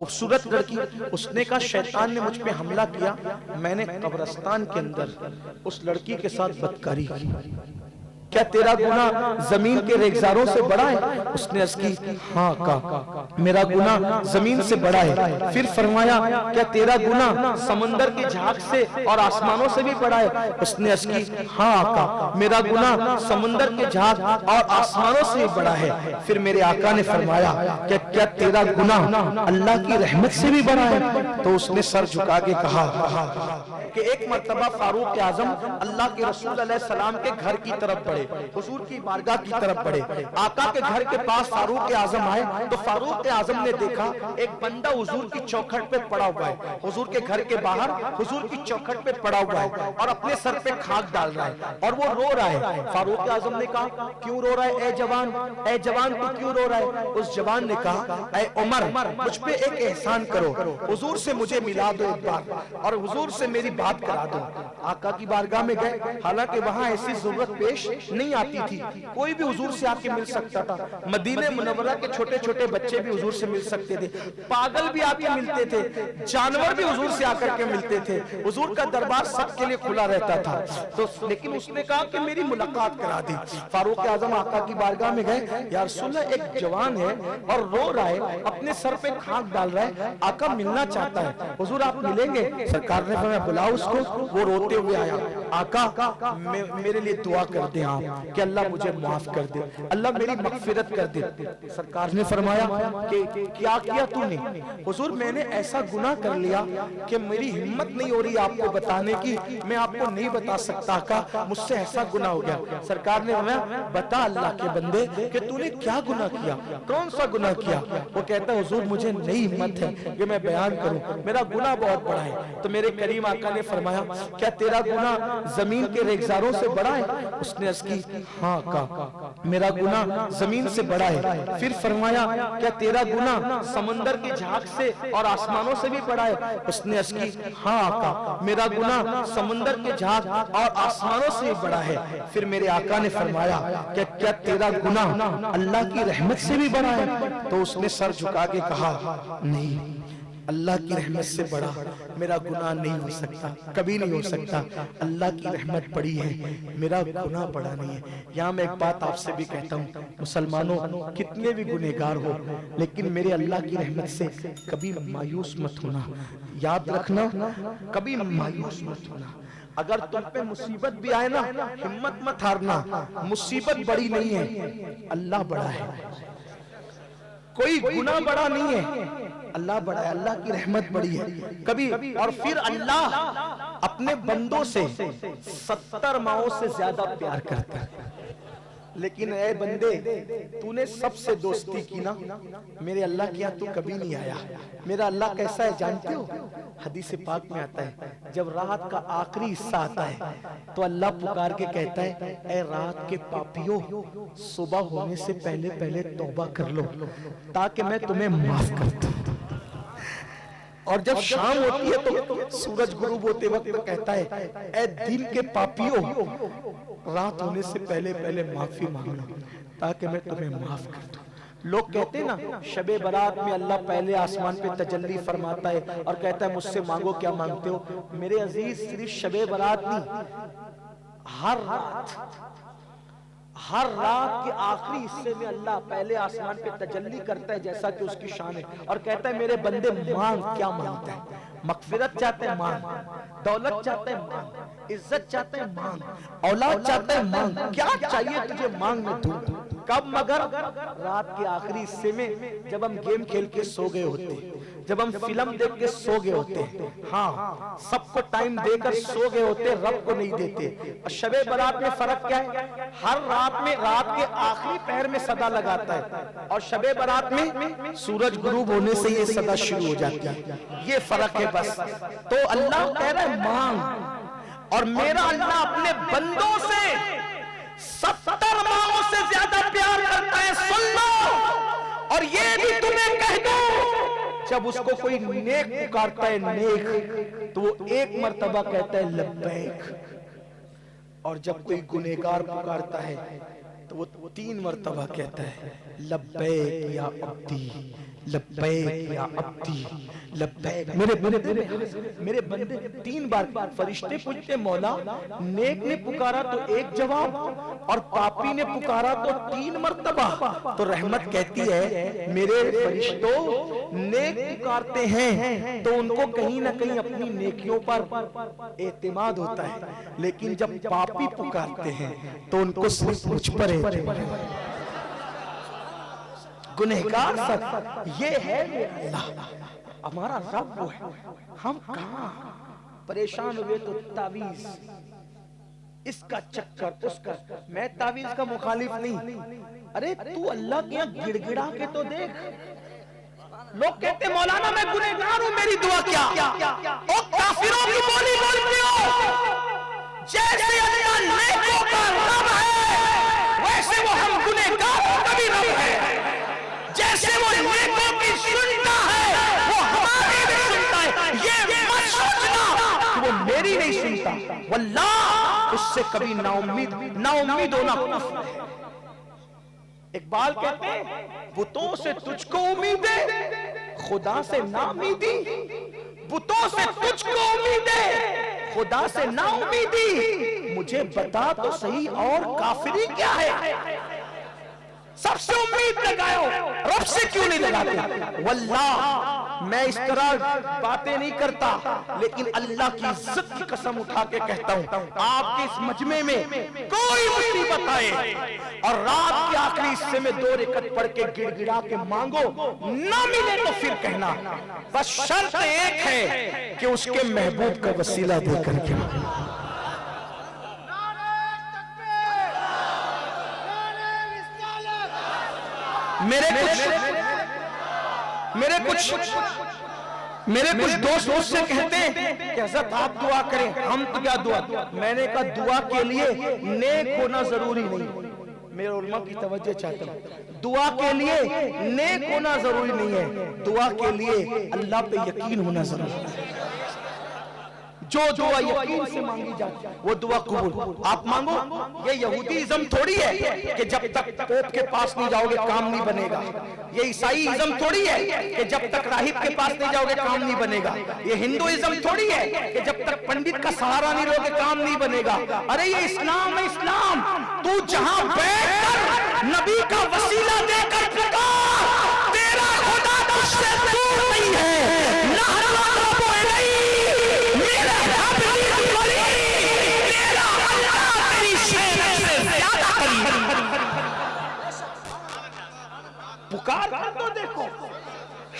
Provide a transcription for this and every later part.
खूबसूरत लड़की। उसने कहा शैतान ने मुझ पे हमला किया, मैंने कब्रिस्तान के अंदर उस लड़की के साथ बदकारी की। क्या तेरा गुनाह जमीन के रेगिस्तानों से बड़ा है? उसने अर्ज की हाँ का मेरा गुनाह जमीन से बड़ा है। फिर फरमाया क्या तेरा गुनाह समंदर की झाग से और आसमानों से भी बड़ा है? उसने अर्ज की हाँ का मेरा गुनाह समंदर के झाग और आसमानों से भी बड़ा है। फिर मेरे आका ने फरमाया क्या तेरा गुनाह अल्लाह की रहमत से भी बड़ा है? तो उसने सर झुका के कहा कि एक मर्तबा फारूक आजम अल्लाह के रसूल अलैहि सलाम के घर की तरफ बढ़े, हुजूर की बारगाह की तरफ बढ़े। आका के घर के पास फारूक आजम आए तो फारूक आजम ने देखा एक बंदा हुजूर की चौखट पे पड़ा हुआ है। हुजूर के घर के बाहर हुजूर की चौखट पे पड़ा हुआ है और अपने सर पे खाक डाल रहा है और वो रो रहा है। फारूक आजम ने कहा क्यों रो रहा है ए जवान तू क्यों रो रहा है? उस जवान ने कहा ए उमर मुझ पे एक एहसान करो, हुजूर से मुझे मिला दो एक बार और हुजूर से मेरी बात करा दो। आका की बारगाह में गए, हालांकि वहां ऐसी जरूरत पेश नहीं आती थी, कोई भी हुजूर से आके मिल सकता था। मदीने मुनव्वरा के छोटे छोटे बच्चे भी हुजूर से मिल सकते थे, पागल भी आके मिलते थे, जानवर भी हुजूर से आकर के मिलते थे। हुजूर का दरबार सबके लिए खुला रहता था। तो लेकिन उसने कहा कि मेरी मुलाकात करा दी। फारूक आजम आका की बारगाह में गए, या रसूलल्लाह एक जवान है और रो रहा है, अपने सर पे खाक डाल रहा है, आका मिलना चाहता है, हुजूर आप मिलेंगे? सरकार ने फरमाया बुलाओ उसको। वो रोते हुए आया, आका मेरे लिए दुआ कर दे आप कि अल्लाह मुझे माफ कर दे, अल्लाह मेरी मगफिरत कर दे। सरकार ने फरमाया कि क्या किया तूने? हुजूर मैंने ऐसा गुनाह कर लिया कि मेरी हिम्मत नहीं हो रही आपको बताने की, मैं आपको नहीं बता सकता का, मुझसे ऐसा गुनाह हो गया। सरकार ने फरमाया बता अल्लाह के बंदे कि तूने क्या गुनाह किया, कौन सा गुनाह किया? वो कहता है हुजूर मुझे नहीं हिम्मत है कि मैं बयान करूं, मेरा गुनाह बहुत बड़ा है। तो मेरे करीम आका ने फरमाया क्या तेरा गुनाह जमीन के रेगिस्तानों से बड़ा है? उसने अर्ज की हाँ का मेरा गुनाह जमीन से बड़ा है। फिर फरमाया क्या तेरा गुनाह समंदर की झाग से और आसमानों से भी बड़ा है? उसने अर्ज की हाँ का मेरा गुनाह समंदर के झाग और आसमानों से भी बड़ा है। फिर मेरे आका ने फरमाया क्या तेरा गुनाह अल्लाह की रहमत से भी बड़ा है? तो उसने सर झुका के कहा नहीं, अल्लाह की रहमत से बड़ा मेरा गुनाह नहीं हो सकता, कभी नहीं हो सकता। अल्लाह की रहमत बड़ी है, मेरा गुनाह बड़ा नहीं है। यहाँ मैं एक बात आपसे भी कहता हूँ, मुसलमानों कितने भी गुनहगार हो लेकिन मेरे अल्लाह की रहमत से कभी मायूस मत होना, याद रखना कभी मायूस मत होना। अगर तुम पे मुसीबत भी आए ना, हिम्मत मत हारना, मुसीबत बड़ी नहीं है, अल्लाह बड़ा है। कोई गुनाह बड़ा नहीं है, अल्लाह बड़ा है, अल्लाह की रहमत बड़ी है कभी। और फिर अल्लाह अपने बंदों से 70 माओं से ज्यादा प्यार करता है। लेकिन ऐ बंदे तूने सबसे दोस्ती की ना, मेरे अल्लाह के यहाँ तू कभी नहीं आया। मेरा अल्लाह कैसा है जानते हो? हदीस पाक में आता है जब रात का आखिरी हिस्सा आता है तो अल्लाह पुकार के कहता है ऐ रात के पापियों, सुबह होने से पहले पहले तौबा कर लो ताकि मैं तुम्हें माफ कर दूं। और जब शाम होती है तो सूरज गुरूब होते वक्त कहता है ऐ दिन के पापियों, रात होने से पहले पहले माफी मांग लो ताकि मैं तुम्हें माफ कर दूं। लोग कहते हैं ना शबे बारात में अल्लाह पहले आसमान पे तजल्ली फरमाता है और कहता है मुझसे मांगो क्या मांगते हो। मेरे अजीज सिर्फ शबे बारात नहीं, हर रात के आखिरी हिस्से में अल्लाह पहले आसमान पे तजल्ली करता है जैसा कि उसकी शान है और कहता है मेरे बंदे मांग क्या मांगता है? मगफिरत चाहते हैं मांग, दौलत चाहते हैं मांग, इज्जत चाहते हैं मांग, औलाद चाहते हैं मांग, क्या चाहिए तुझे मांग में दूं। कब? मगर रात के आखिरी हिस्से में जब हम गेम खेल के सो गए होते, जब हम फिल्म देख के सो गए होते, हाँ सबको टाइम देकर सो गए होते, रब को नहीं देते। और शबे बारात में फर्क क्या है? हर रात में रात के आखिरी पहर में सदा लगाता है और शबे बारात में सूरज गुरूब होने से ये सदा शुरू हो जाती है। ये फर्क है बस। तो अल्लाह कह रहा है मांग, और मेरा अल्लाह अपने बंदों से 70 माओं से ज्यादा प्यार करता है। सुन लो और ये भी तुम्हें कह दो, जब उसको कोई नेक पुकारता है नेक, तो वो एक मर्तबा कहता है लब्बैक, और जब कोई गुनहगार पुकारता है तो वो 3 मर्तबा कहता है लब्बैक या अब्दी, लब्बैक या अब्दी, लब्बैक मेरे बंदे। 3 बार फरिश्ते पूछते मौला, नेक ने पुकारा तो 1 जवाब और पापी ने पुकारा तो 3 मर्तबा। तो रहमत कहती है मेरे फरिश्तों, नेक पुकारते हैं तो उनको कहीं ना कहीं अपनी नेकियों पर एतमाद होता है, लेकिन जब पापी पुकारते हैं तो उनको सिर्फ मुझ पर एतमाद है। गुनहगार सब ये है अल्लाह, हमारा रब वो है। हम कहां परेशान हुए तो तावीज, इसका चक्कर उसका। मैं तावीज का मुखालिफ नहीं, अरे तू अल्लाह के यहाँ गिड़गिड़ा के तो देख। लोग कहते मौलाना मैं गुनहगार हूं, मेरी दुआ क्या? ओ काफिरों की बोली बोलते हो। जैसे अल्लाह नेकों का रब है, वैसे वो हम गुनहगारों का भी रब है। जैसे वो नेकों की सुनता है, वो हमारी भी सुनता है। ये मत सोचना कि वो मेरी नहीं सुनता, वल्लाह उससे कभी नाउम्मीद होना कुफ्र है। इकबाल कहते हैं बुतों से तुझको उम्मीदें, खुदा से नाउम्मीदी। बुतों से तुझको उम्मीदें, खुदा से नाउम्मीदी। मुझे बता तो सही और काफिरी क्या है? सबसे उम्मीद लगाओ, रब से क्यों नहीं लगाते? वल्लाह मैं इस तरह बातें नहीं करता, लेकिन अल्लाह की इज्जत की कसम उठा के कहता हूं, आपके इस मजमे में कोई मुसीबत आए और रात के आखिरी हिस्से में 2 रकअत पढ़ के गिड़गिड़ा के मांगो, ना मिले तो फिर कहना, बस शर्त एक है कि उसके महबूब का वसीला देकर के मांगो। मेरे कुछ दोस्त मुझसे कहते हैं कि हज़रत आप दुआ करें, हम तो क्या दुआ? मैंने कहा दुआ के लिए नेक होना जरूरी नहीं। मेरे उलमा की तवज्जो चाहता हूं, दुआ के लिए नेक होना जरूरी नहीं है, दुआ के लिए अल्लाह पे यकीन होना जरूरी है। जो दुआ यकीन से मांगी जाती है वो दुआ कबूल। आप मांगो, ये यहूदीइज्म थोड़ी है कि जब तक पोप के पास नहीं जाओगे काम नहीं बनेगा। ये ईसाईइज्म थोड़ी है कि जब तक राहिब के पास नहीं जाओगे काम नहीं बनेगा। ये हिंदुइज्म थोड़ी है कि जब तक पंडित का सहारा नहीं लोगे काम नहीं बनेगा। अरे ये इस्लाम है, इस्लाम। तू जहां बैठकर नबी का वसीला देकर पुकार, तेरा खुदा तुझसे दूर नहीं है। पुकार तो देखो,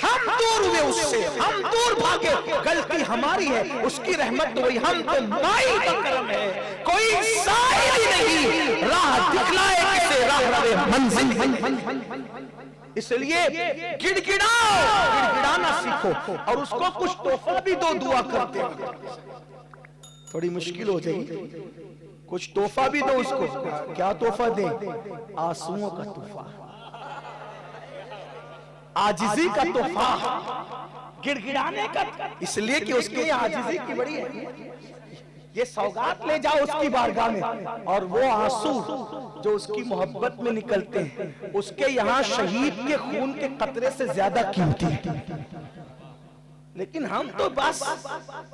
हम दूर हुए उससे, हम दूर भागे, गलती हमारी है, उसकी रहमत तो वही। हम तो माई का करम है, कोई साइल ही नहीं राह दिखलाए कैसे राह रहे मंजिल। इसलिए गिड़गिड़ाओ, गिड़गिड़ाना सीखो और उसको कुछ तोहफा भी दो दुआ करते हैं। थोड़ी मुश्किल हो जाएगी, कुछ तोहफा भी दो उसको। क्या तोहफा दे? आंसुओं का तोहफा, आजिजी का तोहफा, गिड़गिड़ाने का। इसलिए कि उसके आजिजी की बड़ी है। ये सौगात ले जाओ उसकी बारगाह में, और वो आंसू जो उसकी मोहब्बत में निकलते हैं उसके यहाँ शहीद के खून के कतरे से ज्यादा कीमती है। लेकिन हम तो बस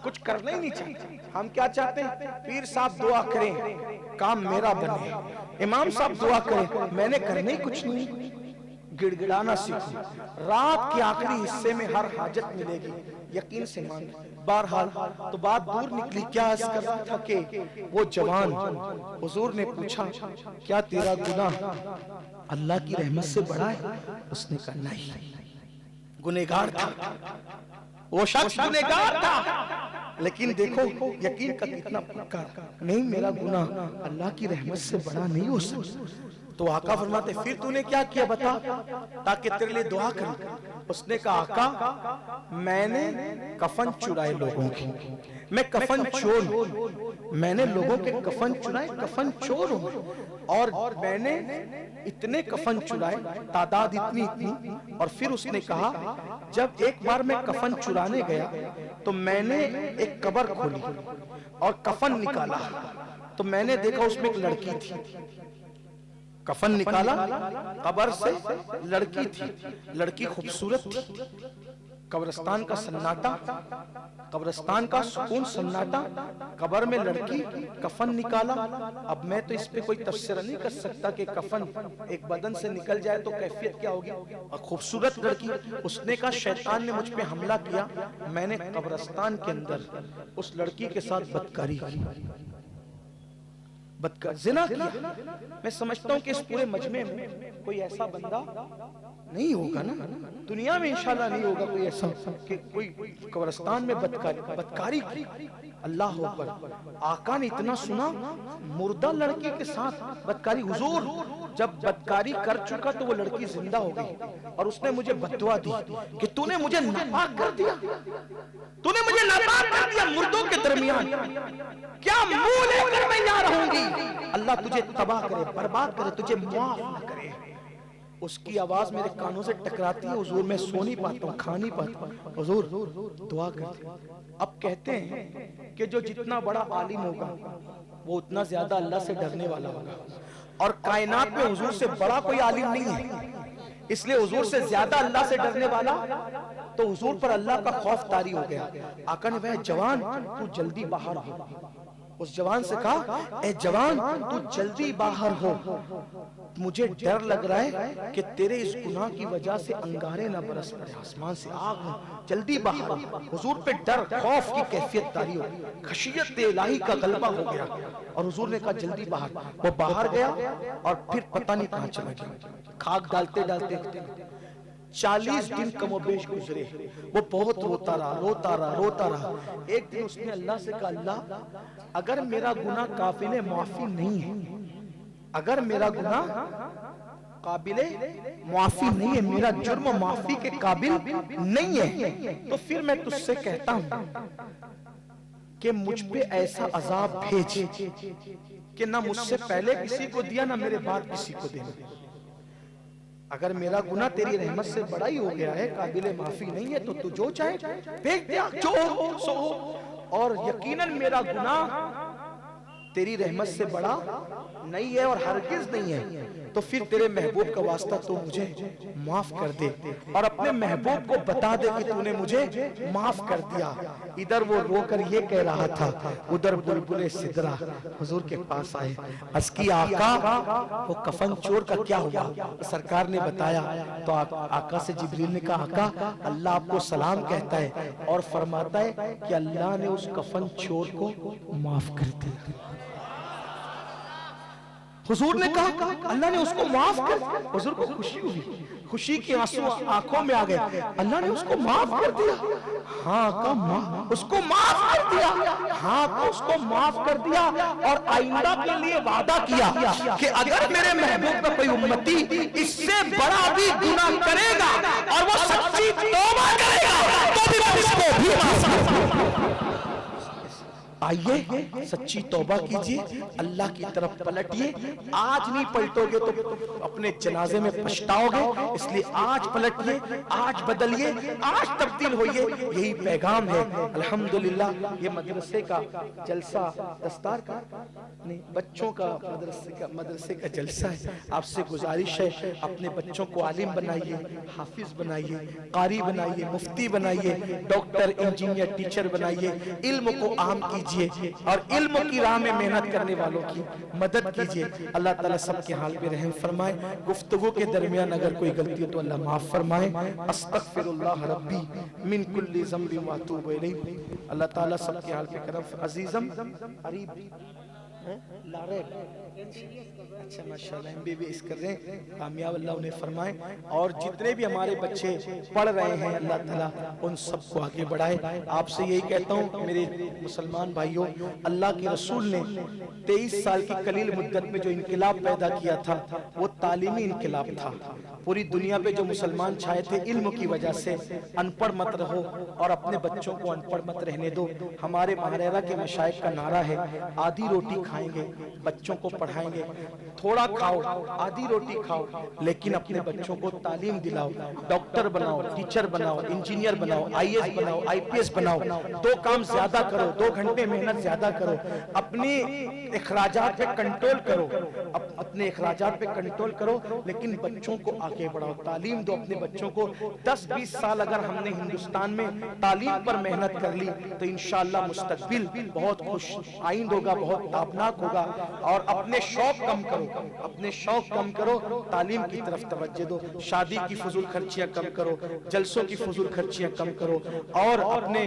कुछ करना ही नहीं चाहते। हम क्या चाहते हैं? पीर साहब दुआ करें काम मेरा बने, इमाम साहब दुआ करें, मैंने करने ही कुछ नहीं। गिड़गिड़ाना सीखो, रात के आखिरी हिस्से में हर हाजत मिलेगी, यकीन से मांग। बहरहाल तो बात दूर निकली। क्या अर्ज कर रहा था कि वो जवान, हुजूर ने पूछा क्या तेरा गुनाह अल्लाह की रहमत से बड़ा है? उसने कहा नहीं। गुनहगार था वो शख्स, गुनहगार था, लेकिन देखो यकीन का कितना पक्का, नहीं मेरा गुनाह अल्लाह की रहमत से बड़ा नहीं हो सकता। तो आका फरमाते फिर तूने क्या किया बता, ताकि तेरे लिए दुआ करूं। उसने कहा आका मैंने कफन चुराए लोगों की, मैं कफन चोर हूं, मैंने लोगों के कफन चुराए, कफन चोर हूं। और मैंने इतने कफन चुराए, तादाद इतनी इतनी। और फिर उसने कहा जब एक बार मैं कफन चुराने गया तो मैंने एक कब्र खोली और कफन निकाला, तो मैंने देखा उसमें एक लड़की थी। कफन निकाला, कब्र से लड़की थी, लड़की खूबसूरत थी। कब्रिस्तान का सन्नाटा, कब्रिस्तान का सुकून सन्नाटा, कब्र में लड़की, कफन निकाला। अब मैं तो इस पे कोई तफसीर नहीं कर सकता कि कफन एक बदन से निकल जाए तो कैफियत क्या होगी। और खूबसूरत लड़की, उसने कहा शैतान ने मुझ पे हमला किया, मैंने कब्रिस्तान के अंदर उस लड़की के साथ बदकारी की, जिना किया। मैं समझता हूं कि इस पूरे मजमे में कोई ऐसा बंदा नहीं होगा ना, दुनिया में इंशाल्लाह नहीं होगा कोई ऐसा कि कोई कब्रिस्तान में बदकारी की। अल्लाह अकबर। आका ने इतना सुना, मुर्दा लड़की के साथ बदकारी। हुजूर जब बदकारी कर चुका तो वो लड़की जिंदा हो गई और उसने मुझे बददुआ दी कि तूने मुझे नापाक कर दिया, तूने मुझे नापाक कर दिया मुर्दों के दरमियान, क्या मुंह लेकर मैं यहाँ रहूंगी। अल्लाह तुझे तबाह करे, बर्बाद करे, तुझे माफ न करे। उसकी आवाज मेरे कानों से टकराती है, हुजूर मैं सो नहीं पाता हूँ, खा नहीं पाता हूँ, हुजूर दुआ करते। अब कहते हैं कि जो जितना बड़ा आलिम होगा वो उतना ज्यादा अल्लाह से डरने वाला होगा, और कायनात में हुजूर से बड़ा कोई आलिम नहीं है, इसलिए हुजूर से ज्यादा अल्लाह से डरने वाला। तो हुजूर पर अल्लाह का खौफ तारी हो गया। आका ने कहा जवान तू जल्दी बाहर आ। उस जवान से कहा ए जवान तू जल्दी बाहर हो, मुझे डर लग रहा है कि तेरे इस गुनाह की वजह से अंगारे ना बरस पड़े, आसमान से आग हो, जल्दी बाहर। हुजूर पे डर खौफ की कैफियत तारी हो, खशियत इलाही का गलबा हो गया और हुजूर ने कहा जल्दी बाहर। वो बाहर गया और फिर पता नहीं कहां चला गया, खाक डालते डालते 40 दिन कमोबेश गुजरे। वो बहुत रोता रहा। एक दिन उसने अल्लाह से कहा अल्लाह अगर मेरा गुनाह काबिले माफी नहीं है, अगर मेरा गुनाह काबिले माफी नहीं है, मेरा जुर्म माफी के काबिल नहीं है, तो फिर मैं तुझसे कहता हूं कि मुझ पे ऐसा अजाब भेज कि ना मुझसे पहले किसी को दिया ना मेरे बाद किसी को देना। अगर मेरा गुनाह तेरी रहमत से बड़ा ही हो गया है, काबिले माफी नहीं है, तो तू जो चाहे फेंक दे, जो हो सो हो। और यकीनन मेरा गुनाह तेरी रहमत से बड़ा नहीं है और हरगिज नहीं है, तो फिर तेरे महबूब का वास्ता तू मुझे माफ कर दे और अपने महबूब को बता दे कि तूने मुझे माफ कर दिया। इधर वो रोकर ये कह रहा था, उधर बुलबुले सिदरा हुजूर के पास आए। अस्की आका वो कफन चोर का क्या हुआ? सरकार ने बताया तो आका से जिब्रील ने कहा आका अल्लाह आपको सलाम कहता है और फरमाता है कि अल्लाह ने उस कफन चोर को माफ कर दिया। हुजूर ने कहा अल्लाह ने उसको माफ कर दिया। हुजूर को खुशी हुई, खुशी के आंसू आंखों में आ गए। अल्लाह ने उसको माफ कर दिया। हाँ का उसको माफ कर दिया। हाँ का उसको माफ कर दिया और आइंदा के लिए वादा किया कि अगर मेरे महबूब का कोई उम्मती इससे बड़ा भी गुनाह करेगा और वो सच्ची तौबा करेगा तो भी मैं उसको भी माफ करूंगा। आइए सच्ची तौबा कीजिए, अल्लाह की तरफ पलटिए। आज नहीं पलटोगे तो अपने जनाजे में पछताओगे, इसलिए आज पलटिए, आज बदलिए, आज तब्दील होइए। यही पैगाम है। अल्हम्दुलिल्लाह ये मदरसे का जलसा, दस्तार का नहीं बच्चों का मदरसे का जलसा है। आपसे गुजारिश है अपने बच्चों को आलिम बनाइए, हाफिज बनाइए, कारी बनाइए, मुफ्ती बनाइए, डॉक्टर, इंजीनियर, टीचर बनाइए। इल्म को आम कीजिए और इल्म की राह में मेहनत करने वालों की मदद कीजिए। अल्लाह ताला सबके हाल पे रहम फरमाए। गुफ्तगू के दरमियान अगर कोई गलती हो तो अल्लाह माफ फरमाए। अस्तगफिरुल्लाह रब्बी मिन कुल्ली ज़ंबि व अतूबु इलैहि। अल्लाह ताला सबके हाल पे करम। अजीजम अरीब लारे अच्छा माशाल्लाह MBBS कर रहे हैं, कामयाब अल्लाह उन्हें फरमाए। और जितने भी हमारे बच्चे पढ़ रहे हैं अल्लाह ताला उन सबको आगे बढ़ाए। आपसे यही कहता हूँ मेरे मुसलमान भाइयों, अल्लाह के रसूल ने 23 साल की कलील मुद्दत में जो इनकलाब पैदा किया था वो तालीमी इनकलाब था। पूरी दुनिया पे जो मुसलमान छाए थे इल्म की वजह से। अनपढ़ मत रहो और अपने बच्चों को अनपढ़ मत रहने दो। हमारे महारेरा के मशाइख का नारा है आधी रोटी खाएंगे, बच्चों को पढ़ाएंगे, थोड़ा खाओ, आधी रोटी खाओ, लेकिन अपने बच्चों को तालीम दिलाओ, डॉक्टर बनाओ, टीचर बनाओ, इंजीनियर बनाओ, आईएएस बनाओ, आईपीएस बनाओ। 2 काम ज्यादा करो, 2 घंटे मेहनत ज्यादा करो, अपनी अखराजात पे कंट्रोल करो, अपने अखराजात पे कंट्रोल करो, लेकिन बच्चों को आगे बढ़ाओ, तालीम दो अपने बच्चों को। 10-20 साल अगर हमने हिंदुस्तान में तालीम पर मेहनत कर ली तो इंशाअल्लाह मुस्तकबिल बहुत खुश आइंद होगा, बहुत ताबनाक होगा। और अपने शौक कम करो, अपने शौक कम करो, तालीम की तरफ तवज्जो दो, शादी की फजूल खर्चियां कम करो, जलसों की फजूल खर्चियां कम करो, और अपने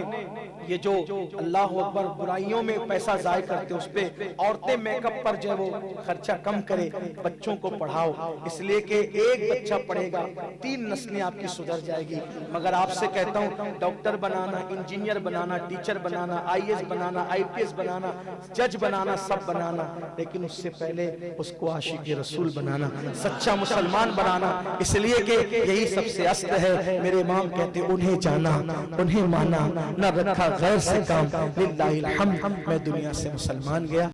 ये जो अल्लाह अकबर बुराइयों में पैसा जाय करते उस पे, औरतें मेकअप पर जो है वो खर्चा कम करे, बच्चों को पढ़ाओ, इसलिए कि एक बच्चा पढ़ेगा 3 नस्लें आपकी सुधर जाएगी। मगर आपसे कहता हूँ डॉक्टर बनाना, इंजीनियर बनाना, टीचर बनाना, आईएएस बनाना, आईपीएस बनाना, जज बनाना, सब बनाना, लेकिन उससे पहले उसको आशिक रसूल बनाना, सच्चा मुसलमान बनाना, इसलिए कि यही सबसे अस्ल है। मेरे इमाम कहते उन्हें जाना, उन्हें माना, न रखा गैर से काम, लिल्लाहिल हम्द, मैं दुनिया से मुसलमान गया।